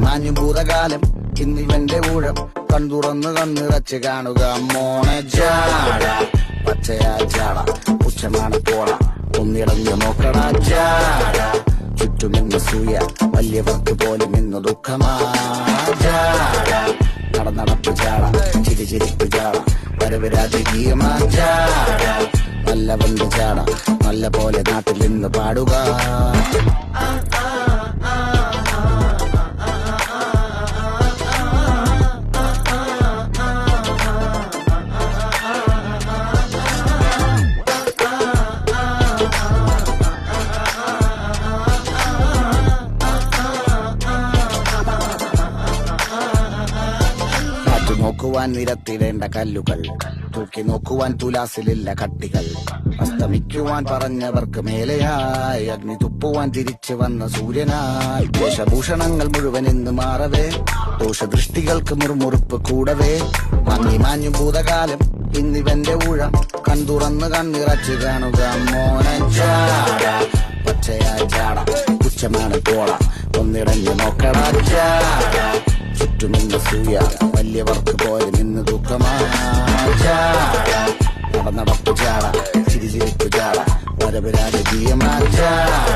മാഞ്ഞു ഭൂതകാലം ഇന്നിവന്റെ ഊഴം കൺതുറന്ന് കണ്ണിറച്ച് കാണുക മോണെ ജാട പച്ചയാ ജാട പുച്ഛമാണ് പോട ഒന്നിടഞ്ഞു നോക്കടാ ജാട ചുറ്റുമിന്ന് സൂയ വലിയവർക്ക് പോലും ഇന്ന് ദുഃഖമാ ജാട നടന്നടപ്പ് ജാട ചിരിച്ചിരിപ്പ് ജാട വരവ് രാജകീയമാ ജാട നല്ല വണ്ട് ജാട നല്ല പോലെ നാട്ടിൽ നിന്ന് പാടുക. നോക്കുവാൻ നിരത്തിടേണ്ട കല്ലുകൾ തൂക്കി നോക്കുവാൻ തുലാസിലില്ല കട്ടികൾ അസ്തമിക്കുവാൻ പറഞ്ഞവർക്ക് മേലെയായി അഗ്നി തുപ്പുവാൻ തിരിച്ചു വന്ന സൂര്യനായി വേഷഭൂഷണങ്ങൾ മുഴുവൻ ഇന്ന് മാറവേ ദോഷദൃഷ്ടികൾക്ക് മുറുമുറുപ്പ് കൂടവേ മങ്ങി മാഞ്ഞു ഭൂതകാലം ഇന്നിവന്റെ ഊഴം കൺതുറന്ന് കണ്ണിറച്ച് കാണുക മോനെ ജാട പച്ചയായ ജാട പുച്ഛമാണ് പോട ഒന്നിടഞ്ഞു നോക്കടാ ജാട ചുറ്റുമിന്ന് സൂയ വലിയവർക്ക് പോലും ഇന്ന് ദുഃഖമാ ജാട നടന്നടപ്പ് ജാട ചിരിച്ചിരിപ്പ് ജാട വരവ് രാജകീയമാ ജാട.